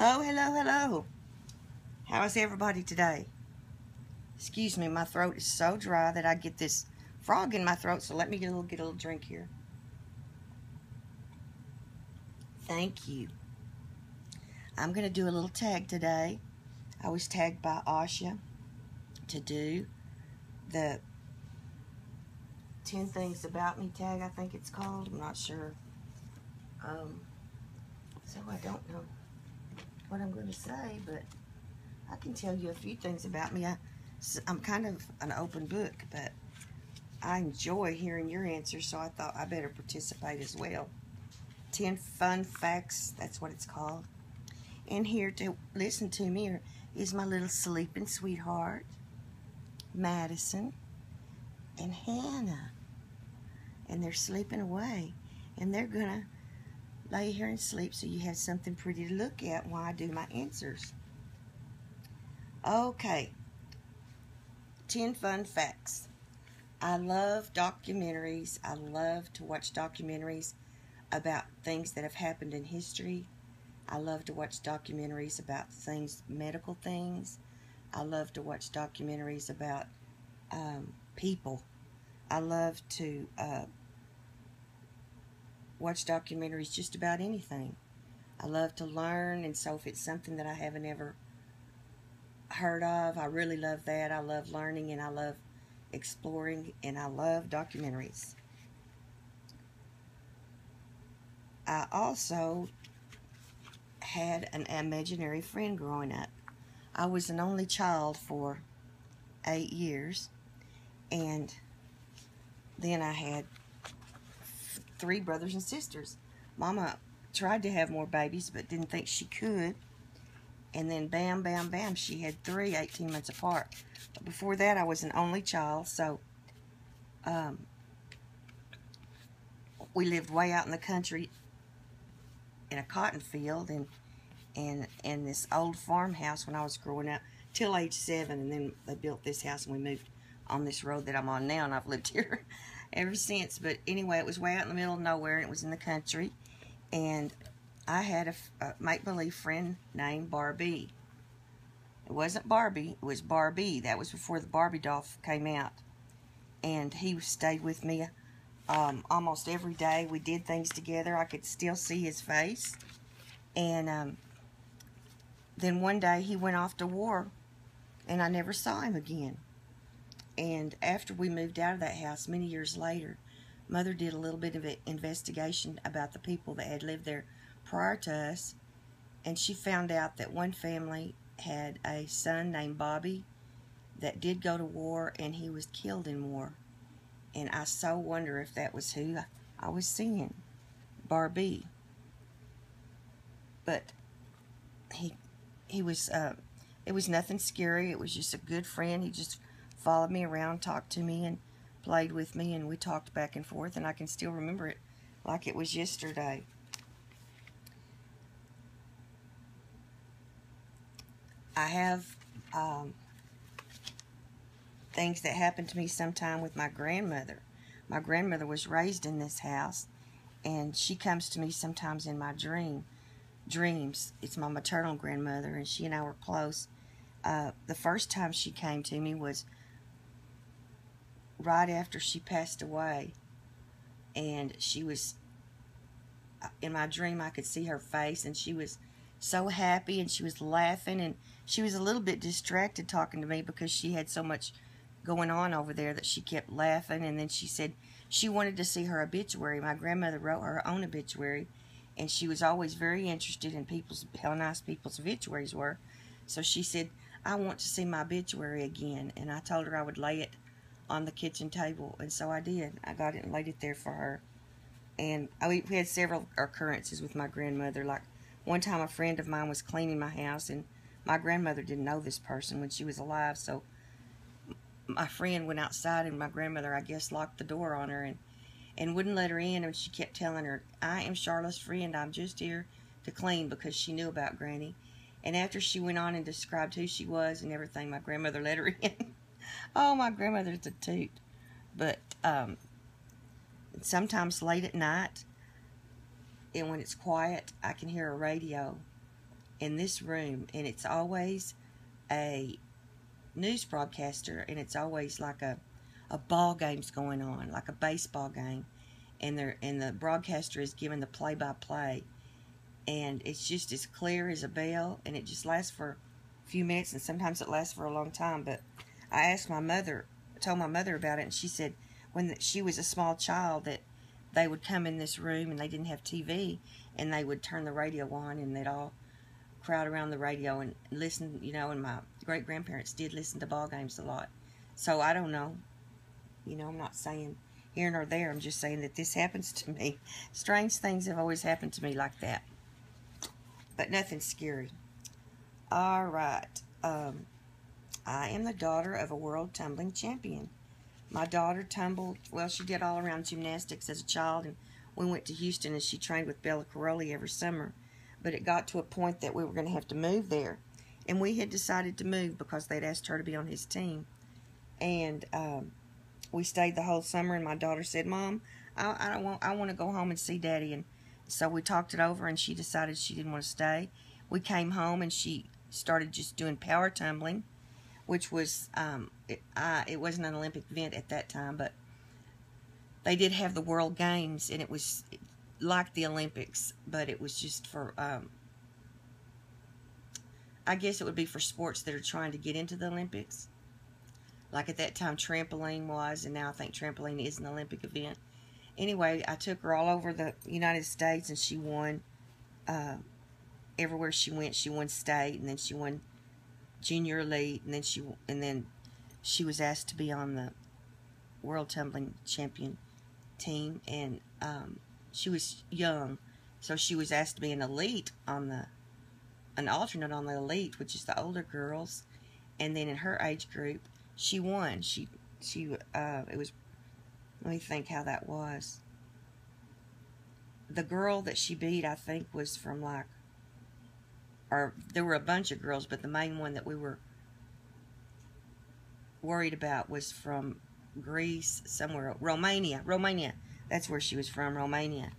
Hello, hello, hello. How is everybody today? Excuse me, my throat is so dry that I get this frog in my throat, so let me get a little drink here. Thank you. I'm going to do a little tag today. I was tagged by Asha to do the 10 Things About Me tag, I think it's called. I'm not sure. So I don't know what I'm going to say, but I can tell you a few things about me. I'm kind of an open book, but I enjoy hearing your answers, so I thought I better participate as well. 10 fun facts, that's what it's called. And here to listen to me is my little sleeping sweetheart, Madison, and Hannah. And they're sleeping away. And they're going to lay here and sleep so you have something pretty to look at while I do my answers. Okay. 10 fun facts. I love documentaries. I love to watch documentaries about things that have happened in history. I love to watch documentaries about things, medical things. I love to watch documentaries about people. I love to watch documentaries just about anything. I love to learn, and so if it's something that I haven't ever heard of, I really love that. I love learning, and I love exploring, and I love documentaries. I also had an imaginary friend growing up. I was an only child for 8 years, and then I had 3 brothers and sisters. Mama tried to have more babies but didn't think she could, and then bam, bam, bam, she had 3 18 months apart. But before that, I was an only child, so we lived way out in the country in a cotton field and in this old farmhouse when I was growing up till age 7, and then they built this house and we moved on this road that I'm on now, and I've lived here ever since. But anyway, it was way out in the middle of nowhere, and it was in the country, and I had a make-believe friend named Barbie. It wasn't Barbie, it was Barbie. That was before the Barbie doll came out, and he stayed with me almost every day. We did things together. I could still see his face, and then one day he went off to war, and I never saw him again. And after we moved out of that house many years later, Mother did a little bit of an investigation about the people that had lived there prior to us, and she found out that one family had a son named Bobby that did go to war, and he was killed in war. And I so wonder if that was who I was seeing, Barbie. But he was, it was nothing scary. It was just a good friend. He just followed me around, talked to me, and played with me, and we talked back and forth, and I can still remember it like it was yesterday. I have things that happened to me sometime with my grandmother. My grandmother was raised in this house, and she comes to me sometimes in my dreams. It's my maternal grandmother, and she and I were close. The first time she came to me was right after she passed away, and she was, in my dream I could see her face, and she was so happy, and she was laughing, and she was a little bit distracted talking to me because she had so much going on over there that she kept laughing. And then she said she wanted to see her obituary. My grandmother wrote her own obituary, and she was always very interested in how nice people's obituaries were. So she said, I want to see my obituary again. And I told her I would lay it on the kitchen table, and so I did. I got it and laid it there for her. And we had several occurrences with my grandmother. Like one time a friend of mine was cleaning my house, and my grandmother didn't know this person when she was alive, so my friend went outside, and my grandmother, I guess, locked the door on her and wouldn't let her in, and she kept telling her, I am Charlotte's friend, I'm just here to clean, because she knew about Granny. And after she went on and described who she was and everything, my grandmother let her in. Oh, my grandmother's a toot. But sometimes late at night, and when it's quiet, I can hear a radio, in this room, and it's always a news broadcaster, and it's always like a ball game's going on, like a baseball game, and the broadcaster is giving the play-by-play, and it's just as clear as a bell, and it just lasts for a few minutes, and sometimes it lasts for a long time. But I asked my mother, told my mother about it, and she said when she was a small child that they would come in this room, and they didn't have TV, and they would turn the radio on, and they'd all crowd around the radio and listen, and my great-grandparents did listen to ball games a lot. So I don't know. I'm not saying here nor there. I'm just saying that this happens to me. Strange things have always happened to me like that. But nothing scary. All right. I am the daughter of a world tumbling champion. My daughter tumbled, well, she did all-around gymnastics as a child, and we went to Houston, and she trained with Bella Caroli every summer. But it got to a point that we were going to have to move there. And we had decided to move because they'd asked her to be on his team. And we stayed the whole summer, and my daughter said, Mom, I want to go home and see Daddy. And so we talked it over, and she decided she didn't want to stay. We came home, and she started just doing power tumbling, which was, it wasn't an Olympic event at that time, but they did have the World Games, and it was like the Olympics, but it was just for, I guess it would be for sports that are trying to get into the Olympics. Like at that time, trampoline was, and now I think trampoline is an Olympic event. Anyway, I took her all over the United States, and she won everywhere she went. She won state, and then she won junior elite, and then she was asked to be on the world tumbling champion team, and she was young, so she was asked to be an elite an alternate on the elite, which is the older girls, and then in her age group, she won. It was, let me think how that was. The girl that she beat, I think, was from there were a bunch of girls, but the main one that we were worried about was from Greece, somewhere, Romania, that's where she was from, Romania,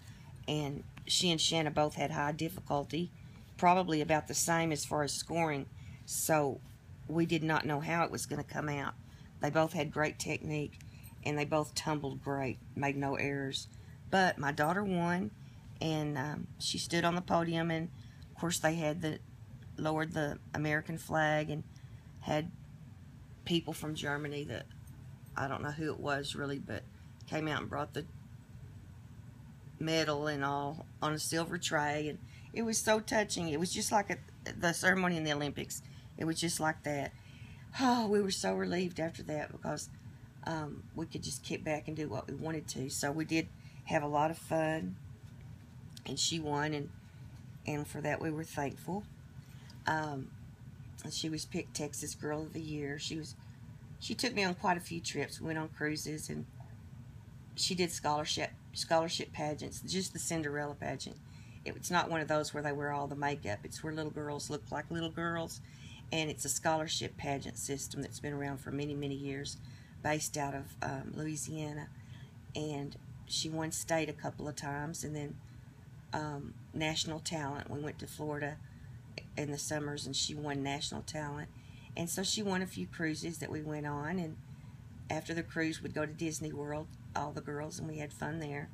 and she and Shanna both had high difficulty, probably about the same as far as scoring, so we did not know how it was going to come out. They both had great technique, and they both tumbled great, made no errors, but my daughter won, and she stood on the podium, and of course they had lowered the American flag, and had people from Germany that, I don't know who it was really, but came out and brought the medal and all on a silver tray, and it was so touching. It was just like the ceremony in the Olympics. It was just like that. Oh, we were so relieved after that because we could just kick back and do what we wanted to. So we did have a lot of fun, and she won, and for that we were thankful. She was picked Texas Girl of the Year. She took me on quite a few trips. We went on cruises, and she did scholarship pageants, just the Cinderella pageant. It's not one of those where they wear all the makeup. It's where little girls look like little girls, and it's a scholarship pageant system that's been around for many, many years, based out of Louisiana. And she won state a couple of times, and then national talent. We went to Florida in the summers, and she won national talent. And so she won a few cruises that we went on, and after the cruise we'd go to Disney World, all the girls, and we had fun there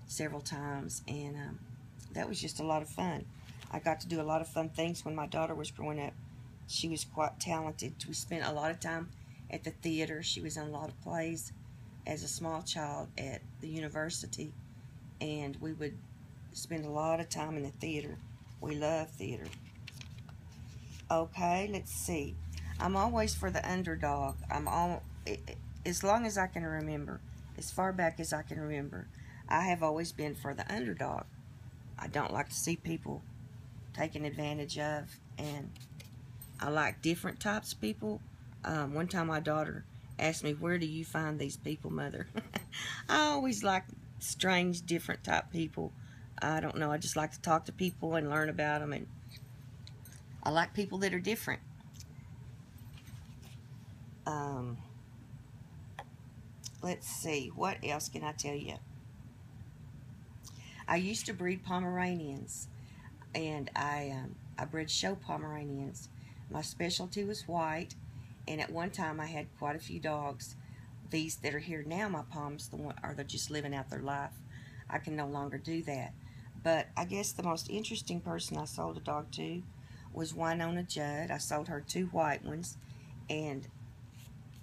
several times, and that was just a lot of fun. I got to do a lot of fun things when my daughter was growing up. She was quite talented. We spent a lot of time at the theater. She was in a lot of plays as a small child at the university, and we would spend a lot of time in the theater. We love theater. Okay, let's see. I'm always for the underdog. As long as I can remember, as far back as I can remember, I have always been for the underdog. I don't like to see people taken advantage of, and I like different types of people. One time my daughter asked me, where do you find these people, Mother? I always like strange, different type people. I don't know, I just like to talk to people and learn about them, and I like people that are different. Let's see, what else can I tell you? I used to breed Pomeranians, and I I bred show Pomeranians. My specialty was white, and at one time I had quite a few dogs. These that are here now, my Poms, they're just living out their life. I can no longer do that. But I guess the most interesting person I sold a dog to was Winona Judd. I sold her 2 white ones, and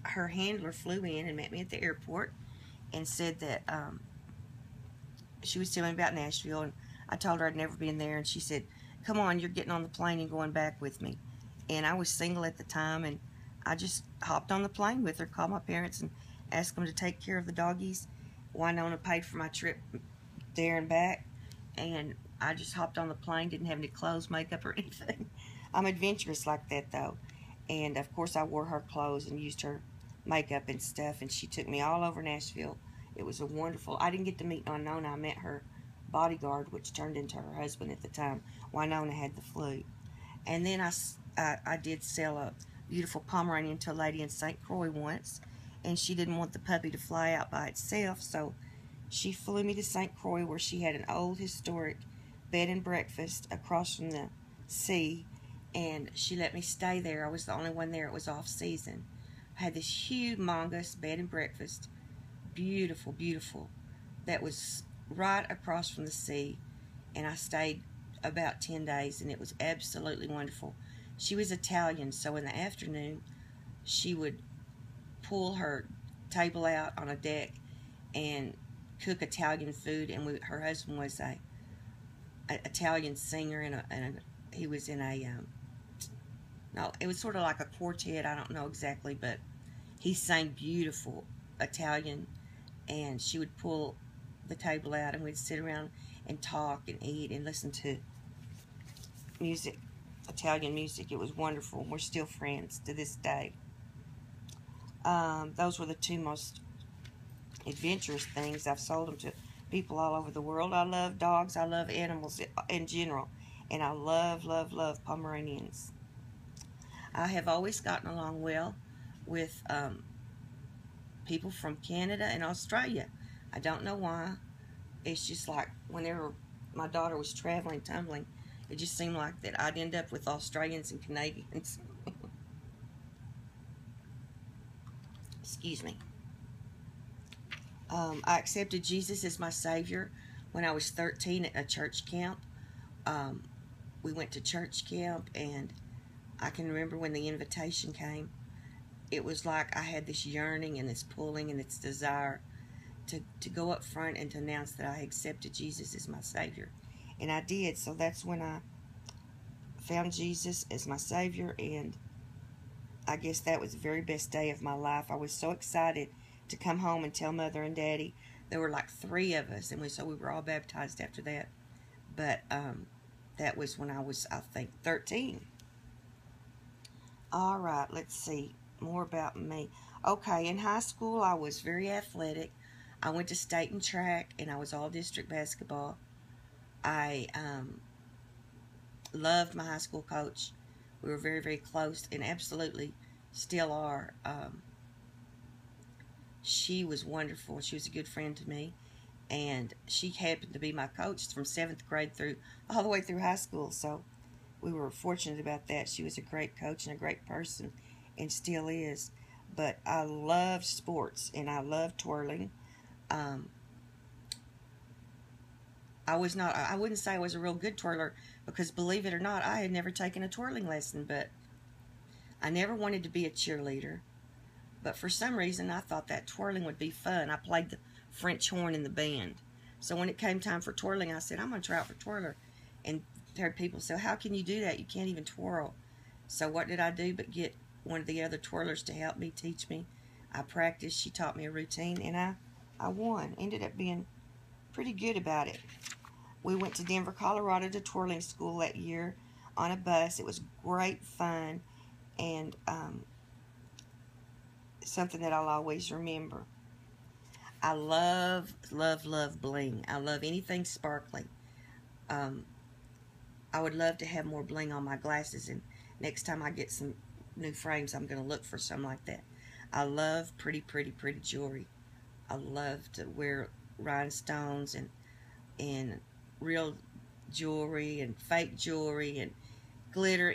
her handler flew in and met me at the airport and said that she was telling me about Nashville, and I told her I'd never been there, and she said, "Come on, you're getting on the plane and going back with me." And I was single at the time, and I just hopped on the plane with her, called my parents, and asked them to take care of the doggies. Winona paid for my trip there and back, and I just hopped on the plane, didn't have any clothes, makeup, or anything. I'm adventurous like that, though. And, of course, I wore her clothes and used her makeup and stuff, and she took me all over Nashville. It was a wonderful... I didn't get to meet Winona. I met her bodyguard, which turned into her husband at the time. Winona had the flu. And then I did sell a beautiful Pomeranian to a lady in St. Croix once, and she didn't want the puppy to fly out by itself, so she flew me to St. Croix, where she had an old historic bed and breakfast across from the sea, and she let me stay there. I was the only one there. It was off season. I had this humongous bed and breakfast, beautiful, beautiful, that was right across from the sea, and I stayed about 10 days, and it was absolutely wonderful. She was Italian, so in the afternoon she would pull her table out on a deck and cook Italian food, and her husband was a Italian singer, and he was in a no, it was sort of like a quartet. I don't know exactly, but he sang beautiful Italian, and she would pull the table out, and we'd sit around and talk and eat and listen to music, Italian music. It was wonderful. We're still friends to this day. Those were the 2 most adventurous things. I've sold them to people all over the world. I love dogs. I love animals in general, and I love, love, love Pomeranians. I have always gotten along well with people from Canada and Australia. I don't know why. It's just like whenever my daughter was traveling, tumbling, it just seemed like that I'd end up with Australians and Canadians. Excuse me. I accepted Jesus as my Savior when I was 13 at a church camp. We went to church camp, and I can remember when the invitation came, it was like I had this yearning and this pulling and this desire to go up front and to announce that I accepted Jesus as my Savior. And I did, so that's when I found Jesus as my Savior, and I guess that was the very best day of my life. I was so excited to come home and tell Mother and Daddy. There were like 3 of us, and so we were all baptized after that. But that was when I was, I think, 13. All right, let's see more about me. Okay, in high school, I was very athletic. I went to state and track, and I was all district basketball. I loved my high school coach. We were very, very close, and absolutely still are. She was wonderful. She was a good friend to me, and she happened to be my coach from 7th grade through all the way through high school, so we were fortunate about that. She was a great coach and a great person, and still is. But I loved sports, and I loved twirling. I wouldn't say I was a real good twirler, because believe it or not, I had never taken a twirling lesson, but I never wanted to be a cheerleader. But for some reason, I thought that twirling would be fun. I played the French horn in the band. So when it came time for twirling, I said, I'm going to try out for twirler. And heard people say, how can you do that? You can't even twirl. So what did I do but get one of the other twirlers to help me, teach me? I practiced. She taught me a routine, and I won. Ended up being pretty good about it. We went to Denver, Colorado to twirling school that year on a bus. It was great fun, and something that I'll always remember. I love, love, love bling. I love anything sparkly. I would love to have more bling on my glasses, and next time I get some new frames, I'm going to look for something like that. I love pretty, pretty, pretty jewelry. I love to wear rhinestones and real jewelry and fake jewelry and glitter.